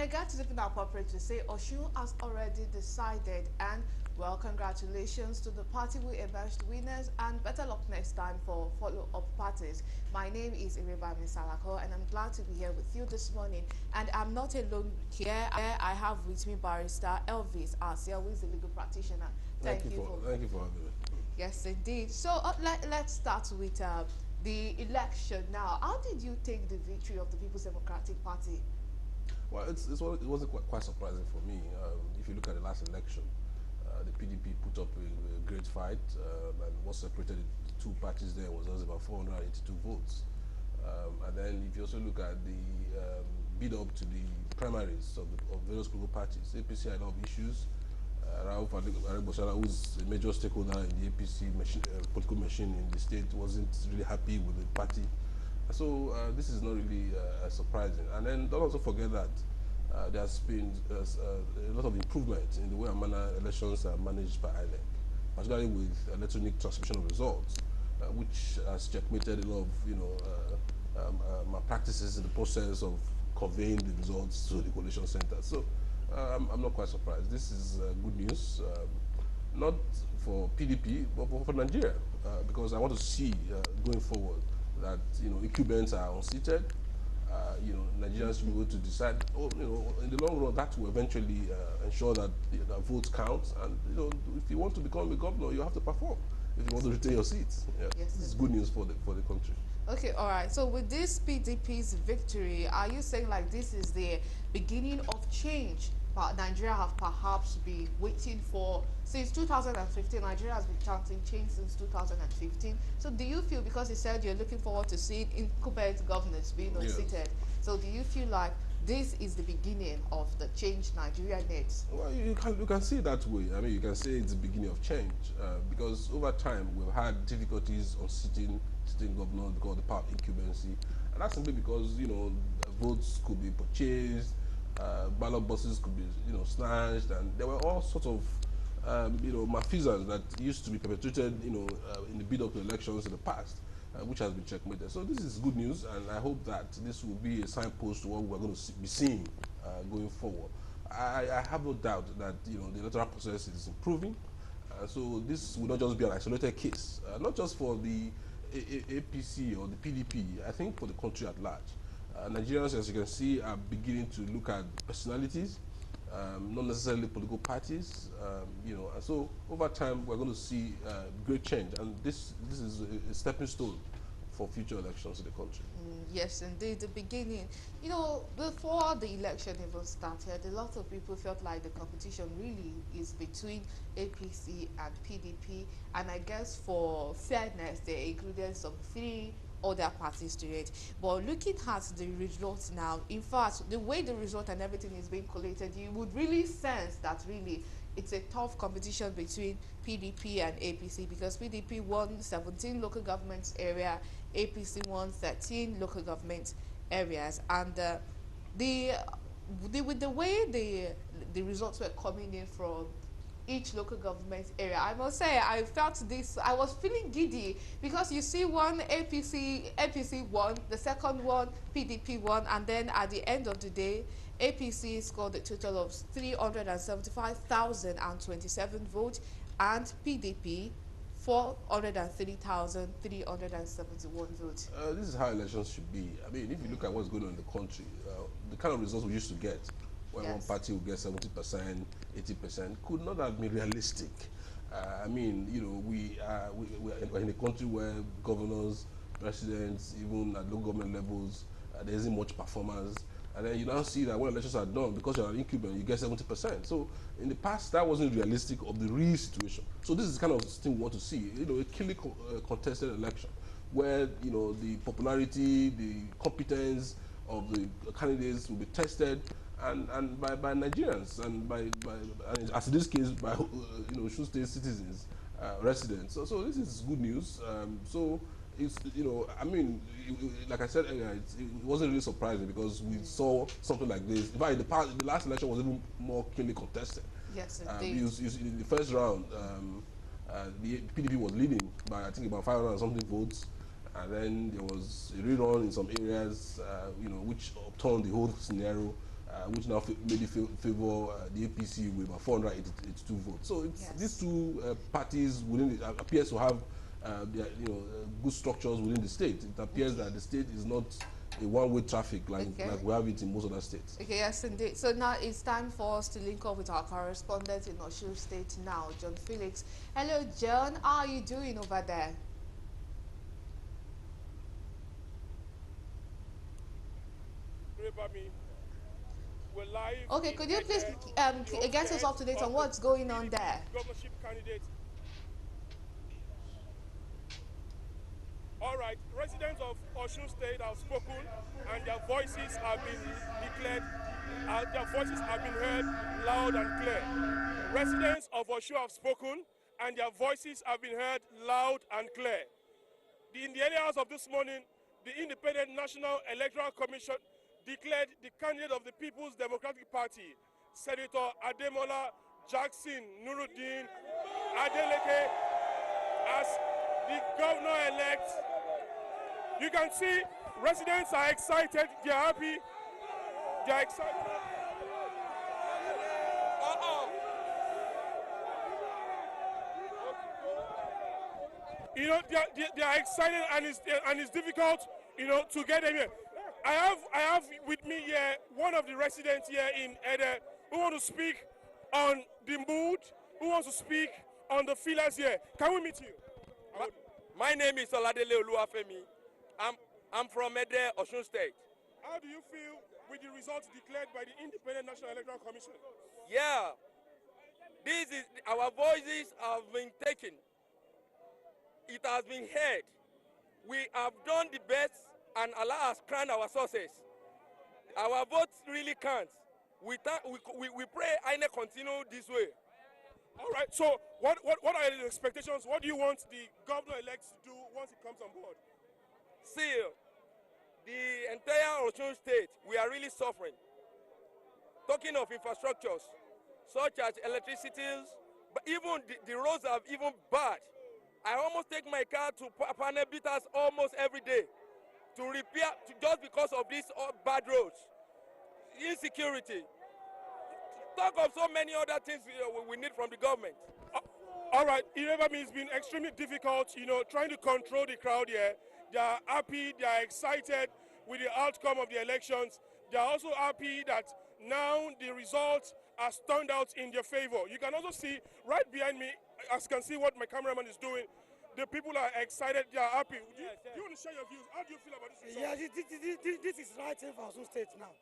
I got to think appropriate to say Osun has already decided, and well, congratulations to the party who emerged winners, and better luck next time for follow-up parties. My name is Ireba Misalako, and I'm glad to be here with you this morning. And I'm not alone here. I have with me Barrister Elvis Asia, who is a legal practitioner. Thank you for having me. Yes, indeed. So let's start with the election now. How did you take the victory of the People's Democratic Party? Well, it wasn't quite surprising for me. If you look at the last election, the PDP put up a great fight, and what separated the two parties there was just about 482 votes. And then if you also look at the bid up to the primaries of various political parties, APC had a lot of issues. Rauf Aregbesola, who's a major stakeholder in the APC political machine in the state, wasn't really happy with the party. So this is not really surprising. And then don't also forget that there's been a lot of improvement in the way and manner elections are managed by INEC, particularly with electronic transmission of results, which has checkmated a lot of malpractices in the process of conveying the results to the collation center. So I'm not quite surprised. This is good news, not for PDP, but for Nigeria, because I want to see going forward that incumbents are unseated. Nigerians should be able to decide. In the long run, that will eventually ensure that the votes count. And if you want to become a governor, you have to perform. If you want to retain your seats, Yes, this is good news for the country. Okay, all right. So with this PDP's victory, are you saying like this is the beginning of change but Nigeria have perhaps been waiting for since 2015? Nigeria has been chanting change since 2015. So do you feel, because you said you're looking forward to seeing incumbent governors being unseated, so do you feel like this is the beginning of the change Nigeria needs? Well, you can see it that way. I mean, you can say it's the beginning of change because over time we've had difficulties on sitting governors because of the power of incumbency, and that's simply because votes could be purchased, ballot boxes could be snatched, and there were all sorts of malfeasance that used to be perpetrated in the build up to elections in the past, which has been checkmated. So this is good news, and I hope that this will be a signpost to what we're going to be seeing going forward. I have no doubt that the electoral process is improving, so this will not just be an isolated case, not just for the APC or the PDP. I think for the country at large. Nigerians, as you can see, are beginning to look at personalities, not necessarily political parties, and so over time we're going to see great change, and this is a stepping stone for future elections in the country. Yes, indeed, the beginning. Before the election even started, a lot of people felt like the competition really is between APC and PDP, and I guess for fairness, they included some three other parties to it. But looking at the results now, in fact, the way the result and everything is being collated, you would really sense that really it's a tough competition between PDP and APC, because PDP won 17 local government area, APC won 13 local government areas, and with the way the results were coming in from each local government area, I must say I felt this, I was feeling giddy, because you see one APC won, the second one PDP won, and then at the end of the day APC scored a total of 375,027 votes and PDP 403,371 votes. This is how elections should be. I mean, if you look at what's going on in the country, the kind of results we used to get, when one party will get 70%, 80%, could not have been realistic. I mean, we are in a country where governors, presidents, even at local government levels, there isn't much performance. And then you now see that when elections are done, because you're an incumbent, you get 70%. So in the past, that wasn't realistic of the real situation. So this is the kind of thing we want to see, a clearly contested election, where the popularity, the competence of the candidates will be tested, and by Nigerians, and as in this case by Osun State citizens, residents. So this is good news. So it's I mean, like I said earlier, it wasn't really surprising because we saw something like this. In fact, the last election was even more keenly contested. Yes, indeed. In the first round, the PDP was leading by I think about 500 and something votes, and then there was a rerun in some areas, which upturned the whole scenario. which now made it favor the APC with about 482 votes. So it's these two parties within appears to have good structures within the state. It appears that the state is not a one-way traffic like we have it in most other states. Okay, yes, indeed. So now it's time for us to link up with our correspondent in Osun State now, John Felix. Hello, John. How are you doing over there? Okay, could you please get us up to date on what's going on there? Governorship candidate. All right, residents of Osun State have spoken and their voices have been declared, their voices have been heard loud and clear. Residents of Osun have spoken and their voices have been heard loud and clear. In the early hours of this morning, the Independent National Electoral Commission declared the candidate of the People's Democratic Party, Senator Ademola Jackson Nuruddin Adeleke, as the governor-elect. You can see residents are excited, they are happy, they are excited. You know, they are excited, and it's difficult, you know, to get them here. I have with me here one of the residents here in Ede who want to speak on the mood, who wants to speak on the feelers here. Can we meet you? My name is Oladele Oluwafemi. I'm from Ede, Osun State. How do you feel with the results declared by the Independent National Electoral Commission? Yeah, our voices have been taken. It has been heard. We have done the best, and Allah has crowned our success. Our votes really count. We pray INEC continue this way. All right. So, what are the expectations? What do you want the governor-elect to do once he comes on board? See, the entire Osun State, we are really suffering. Talking of infrastructures, such as electricity, but even the roads are even bad. I almost take my car to panel beaters almost every day to repair, just because of these bad roads. Insecurity. Talk of so many other things we need from the government. All right, it's been extremely difficult, you know, trying to control the crowd here. They are happy, they are excited with the outcome of the elections. They are also happy that now the results are turned out in their favor. You can also see right behind me, as you can see what my cameraman is doing, the people are excited, they are happy. Do you want to share your views? How do you feel about this result? Yeah, this is right thing for Osun State now.